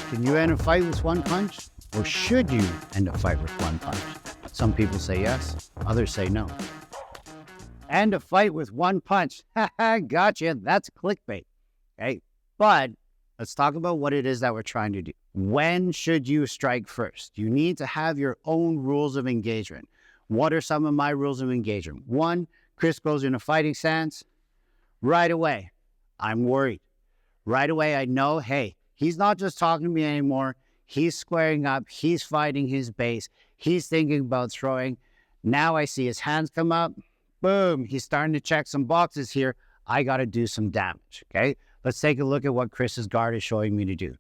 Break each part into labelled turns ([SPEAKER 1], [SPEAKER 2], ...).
[SPEAKER 1] Can you end a fight with one punch? Or should you end a fight with one punch? Some people say yes, others say no. End a fight with one punch. Gotcha. That's clickbait. Okay. But let's talk about what it is that we're trying to do. When should you strike first? You need to have your own rules of engagement. What are some of my rules of engagement? One, Chris goes in a fighting stance. Right away, I'm worried. Right away, I know, hey, he's not just talking to me anymore. He's squaring up. He's fighting his base. He's thinking about throwing. Now I see his hands come up. Boom. He's starting to check some boxes here. I got to do some damage. Okay. Let's take a look at what Chris's guard is showing me to do.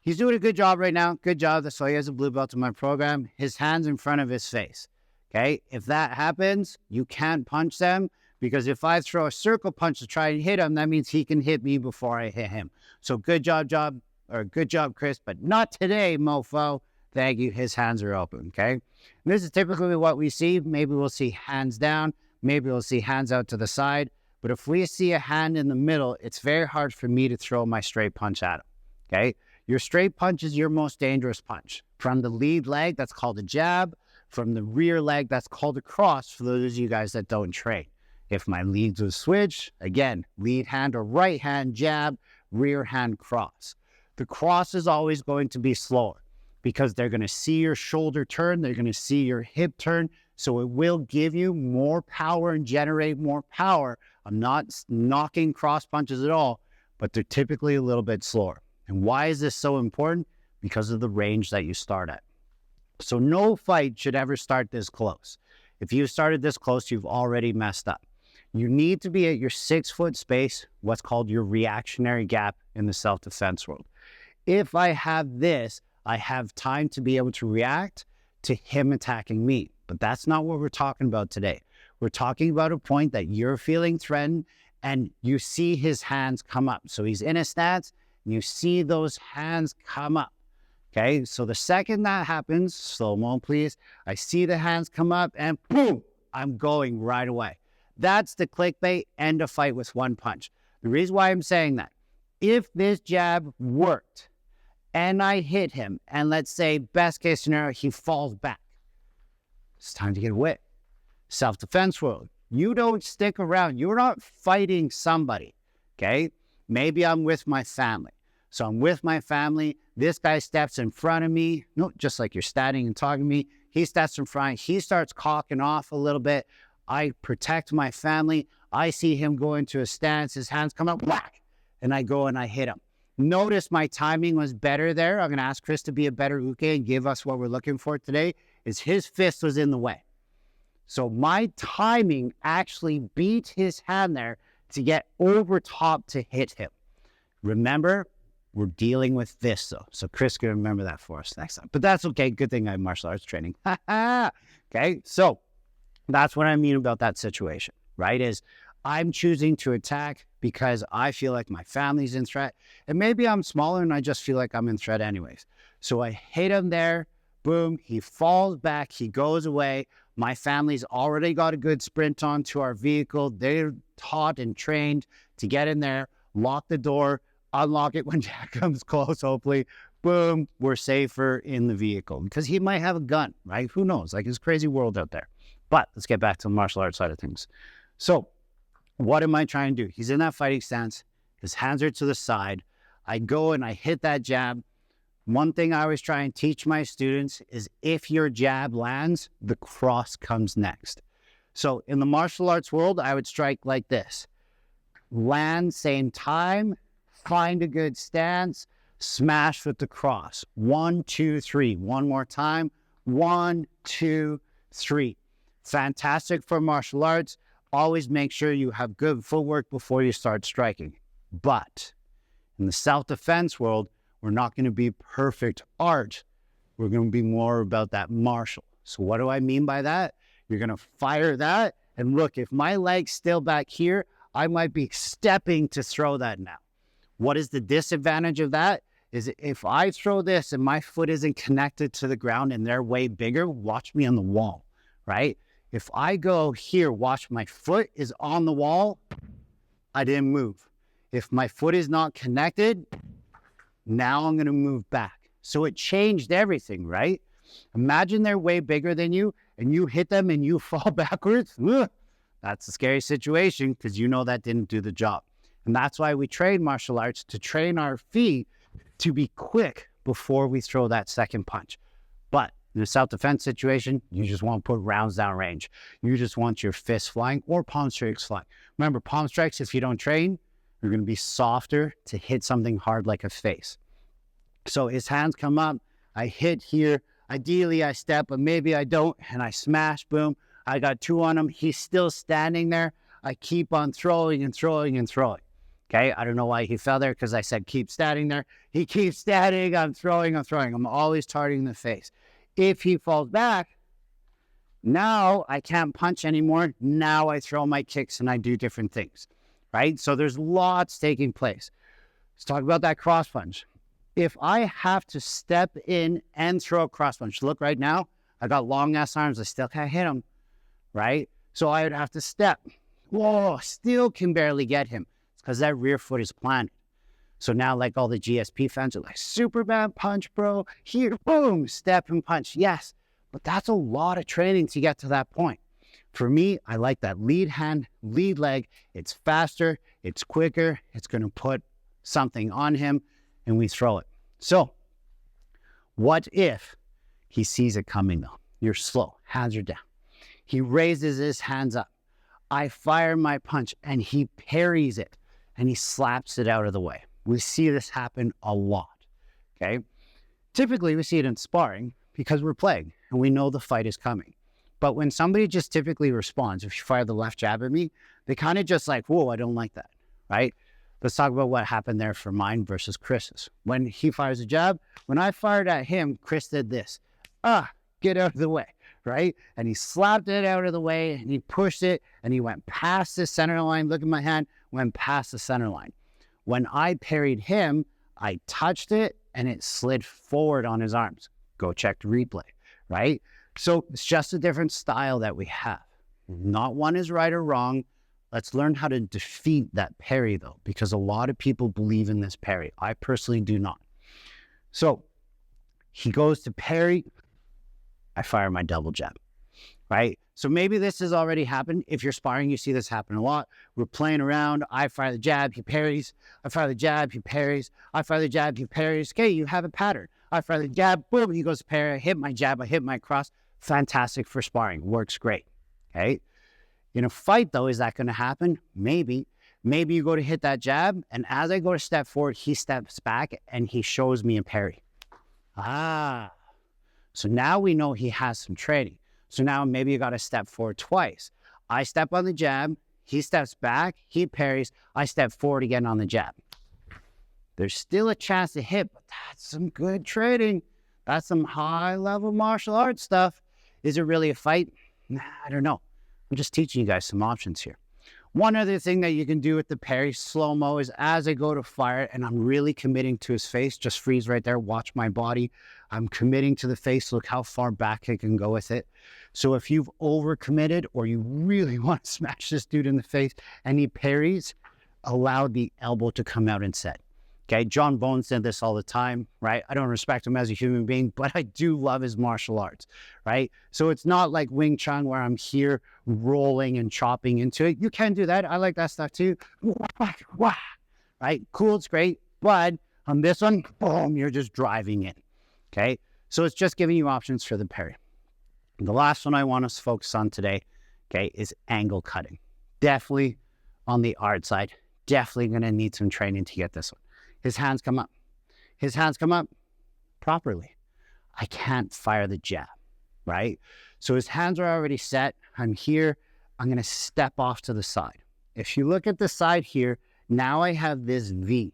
[SPEAKER 1] He's doing a good job right now. Good job. That's why he has a blue belt in my program. His hands in front of his face. Okay. If that happens, you can't punch them, because if I throw a circle punch to try and hit him, that means he can hit me before I hit him. So good job, Chris, but not today, mofo. Thank you. His hands are open. Okay. And this is typically what we see. Maybe we'll see hands down. Maybe we'll see hands out to the side. But if we see a hand in the middle, it's very hard for me to throw my straight punch at him. Okay. Your straight punch is your most dangerous punch. From the lead leg, that's called a jab. From the rear leg, that's called a cross, for those of you guys that don't train. If my leads was switch, again, lead hand or right hand jab, rear hand cross. The cross is always going to be slower because they're going to see your shoulder turn. They're going to see your hip turn. So it will give you more power and generate more power. I'm not knocking cross punches at all, but they're typically a little bit slower. And why is this so important? Because of the range that you start at. So no fight should ever start this close. If you started this close, you've already messed up. You need to be at your 6-foot space, what's called your reactionary gap in the self-defense world. If I have this, I have time to be able to react to him attacking me. But that's not what we're talking about today. We're talking about a point that you're feeling threatened and you see his hands come up. So he's in a stance and you see those hands come up. Okay, so the second that happens, slow-mo please, I see the hands come up and boom, I'm going right away. That's the clickbait, end a fight with one punch. The reason why I'm saying that, if this jab worked and I hit him, and let's say best case scenario, he falls back, it's time to get away. Self-defense world, you don't stick around. You're not fighting somebody, okay? Maybe I'm with my family. So I'm with my family. This guy steps in front of me. No, just like you're standing and talking to me. He steps in front. He starts cocking off a little bit. I protect my family. I see him go into a stance. His hands come up, whack, and I go and I hit him. Notice my timing was better there. I'm going to ask Chris to be a better uke and give us what we're looking for today, is his fist was in the way. So my timing actually beat his hand there to get over top to hit him. Remember, we're dealing with this though. So Chris can remember that for us next time. But that's okay. Good thing I have martial arts training. Okay, so that's what I mean about that situation, right? Is I'm choosing to attack because I feel like my family's in threat. And maybe I'm smaller and I just feel like I'm in threat anyways. So I hit him there. Boom. He falls back. He goes away. My family's already got a good sprint onto our vehicle. They're taught and trained to get in there, lock the door, unlock it when Jack comes close, hopefully. Boom. We're safer in the vehicle because he might have a gun, right? Who knows? Like, it's a crazy world out there. But let's get back to the martial arts side of things. So what am I trying to do? He's in that fighting stance. His hands are to the side. I go and I hit that jab. One thing I always try and teach my students is if your jab lands, the cross comes next. So in the martial arts world, I would strike like this. Land, same time, find a good stance, smash with the cross. 1, 2, 3. One more time. 1, 2, 3. Fantastic for martial arts. Always make sure you have good footwork before you start striking. But in the self-defense world, we're not going to be perfect art. We're going to be more about that martial. So what do I mean by that? You're going to fire that. And look, if my leg's still back here, I might be stepping to throw that now. What is the disadvantage of that? Is if I throw this and my foot isn't connected to the ground and they're way bigger, watch me on the wall, right? If I go here, watch my foot is on the wall, I didn't move. If my foot is not connected, now I'm going to move back. So it changed everything, right? Imagine they're way bigger than you and you hit them and you fall backwards. Ugh, that's a scary situation because you know that didn't do the job. And that's why we train martial arts, to train our feet to be quick before we throw that second punch. But in a self-defense situation, you just want to put rounds down range. You just want your fists flying or palm strikes flying. Remember, palm strikes, if you don't train, you're going to be softer to hit something hard like a face. So his hands come up, I hit here. Ideally, I step, but maybe I don't, and I smash, boom. I got 2 on him. He's still standing there. I keep on throwing and throwing and throwing. Okay, I don't know why he fell there because I said keep standing there. He keeps standing. I'm throwing. I'm always targeting the face. If he falls back, now I can't punch anymore. Now I throw my kicks and I do different things, right? So there's lots taking place. Let's talk about that cross punch. If I have to step in and throw a cross punch, look right now, I got long ass arms. I still can't hit him, right? So I would have to step. Whoa, still can barely get him. It's because that rear foot is planted. So now, like all the GSP fans are like, Superman punch, bro. Here, boom, step and punch. Yes, but that's a lot of training to get to that point. For me, I like that lead hand, lead leg. It's faster, it's quicker. It's going to put something on him and we throw it. So what if he sees it coming though? You're slow, hands are down. He raises his hands up. I fire my punch and he parries it and he slaps it out of the way. We see this happen a lot, okay? Typically, we see it in sparring because we're playing and we know the fight is coming. But when somebody just typically responds, if you fire the left jab at me, they kind of just like, whoa, I don't like that, right? Let's talk about what happened there for mine versus Chris's. When he fires a jab, when I fired at him, Chris did this. Get out of the way, right? And he slapped it out of the way and he pushed it and he went past the center line. Look at my hand, went past the center line. When I parried him, I touched it and it slid forward on his arms. Go check the replay, right? So it's just a different style that we have. Not one is right or wrong. Let's learn how to defeat that parry though, because a lot of people believe in this parry. I personally do not. So he goes to parry, I fire my double jab, right? So maybe this has already happened. If you're sparring, you see this happen a lot. We're playing around. I fire the jab, he parries. I fire the jab, he parries. I fire the jab, he parries. Okay, you have a pattern. I fire the jab, boom, he goes to parry. I hit my jab, I hit my cross. Fantastic for sparring. Works great, okay? In a fight, though, is that going to happen? Maybe. Maybe you go to hit that jab, and as I go to step forward, he steps back, and he shows me a parry. So now we know he has some training. So now maybe you got to step forward twice. I step on the jab, he steps back, he parries, I step forward again on the jab. There's still a chance to hit, but that's some good training. That's some high-level martial arts stuff. Is it really a fight? I don't know. I'm just teaching you guys some options here. One other thing that you can do with the parry slow-mo is as I go to fire and I'm really committing to his face, just freeze right there, watch my body. I'm committing to the face, look how far back I can go with it. So if you've overcommitted or you really want to smash this dude in the face and he parries, allow the elbow to come out and set. Okay, John Bones said this all the time, right? I don't respect him as a human being, but I do love his martial arts, right? So it's not like Wing Chun where I'm here rolling and chopping into it. You can do that. I like that stuff too. Right? Cool, it's great. But on this one, boom, you're just driving in. Okay, so it's just giving you options for the parry. The last one I want us to focus on today, okay, is angle cutting. Definitely on the art side. Definitely going to need some training to get this one. His hands come up. His hands come up properly. I can't fire the jab, right? So his hands are already set. I'm here. I'm going to step off to the side. If you look at the side here, now I have this V.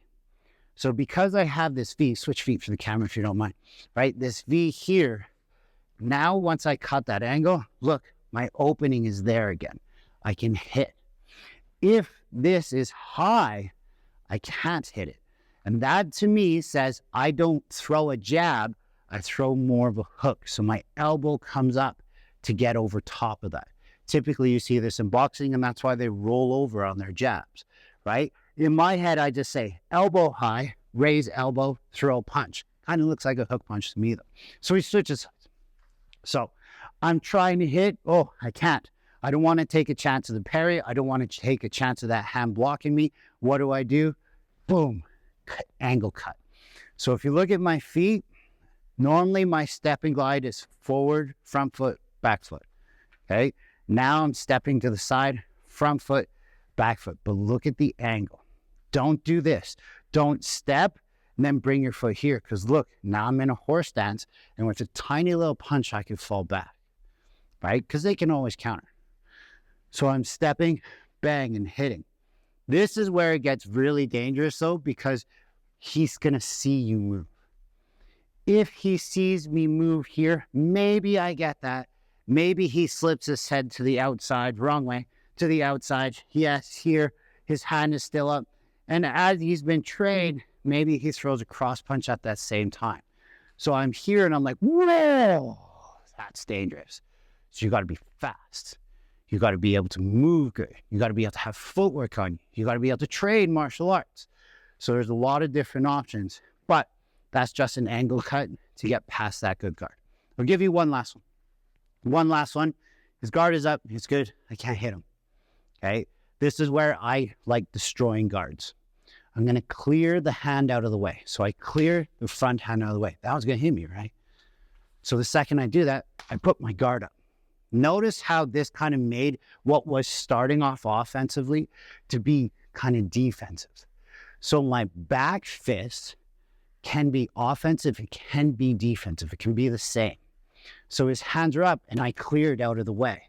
[SPEAKER 1] So because I have this V, switch feet for the camera if you don't mind, right? This V here, now once I cut that angle, look, my opening is there again. I can hit. If this is high, I can't hit it. And that to me says I don't throw a jab, I throw more of a hook. So my elbow comes up to get over top of that. Typically you see this in boxing and that's why they roll over on their jabs, right? In my head, I just say elbow high, raise elbow, throw punch. Kind of looks like a hook punch to me though. So he switches sides. So I'm trying to hit. Oh, I can't. I don't want to take a chance of the parry. I don't want to take a chance of that hand blocking me. What do? Boom, angle cut. So if you look at my feet, normally my step and glide is forward, front foot, back foot. Okay. Now I'm stepping to the side, front foot, back foot. But look at the angle. Don't do this. Don't step and then bring your foot here. Because look, now I'm in a horse stance, and with a tiny little punch, I can fall back. Right? Because they can always counter. So I'm stepping, bang, and hitting. This is where it gets really dangerous though, because he's going to see you move. If he sees me move here, maybe I get that. Maybe he slips his head to the outside, wrong way, to the outside. Yes, here, his hand is still up. And as he's been trained, maybe he throws a cross punch at that same time. So I'm here and I'm like, whoa, that's dangerous. So you got to be fast. You got to be able to move good. You got to be able to have footwork on you. You got to be able to train martial arts. So there's a lot of different options, but that's just an angle cut to get past that good guard. I'll give you one last one. One last one. His guard is up. It's good. I can't hit him. Okay. This is where I like destroying guards. I'm going to clear the hand out of the way. So I clear the front hand out of the way. That one's going to hit me, right? So the second I do that, I put my guard up. Notice how this kind of made what was starting off offensively to be kind of defensive. So my back fist can be offensive. It can be defensive. It can be the same. So his hands are up and I cleared out of the way.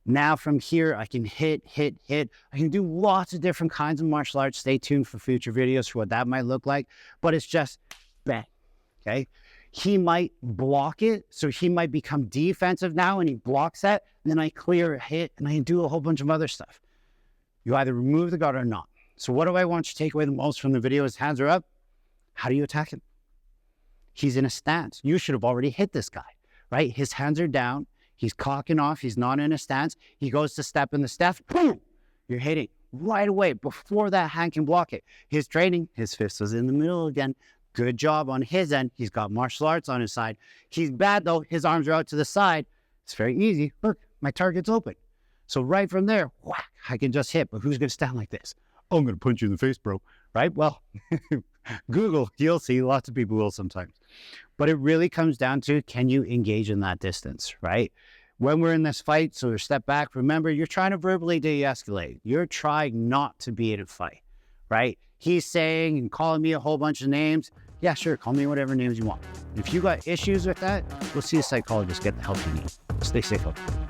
[SPEAKER 1] Now from here, I can hit. I can do lots of different kinds of martial arts. Stay tuned for future videos for what that might look like. But it's just bang, okay? He might block it, so he might become defensive now, and he blocks that, and then I clear a hit, and I do a whole bunch of other stuff. You either remove the guard or not. So what do I want you to take away the most from the video? His hands are up. How do you attack him? He's in a stance. You should have already hit this guy, right? His hands are down. He's cocking off. He's not in a stance. He goes to step in the step. Boom! You're hitting right away before that hand can block it. His training, his fist was in the middle again. Good job on his end. He's got martial arts on his side. He's bad though. His arms are out to the side. It's very easy. Look, my target's open. So right from there, whack, I can just hit. But who's going to stand like this? Oh, I'm going to punch you in the face, bro. Right? Well, Google, you'll see. Lots of people will sometimes. But it really comes down to, can you engage in that distance, right? When we're in this fight, so step back. Remember, you're trying to verbally de-escalate. You're trying not to be in a fight, right? He's saying and calling me a whole bunch of names. Yeah, sure, call me whatever names you want. If you got issues with that, go see a psychologist, get the help you need. Stay safe out there.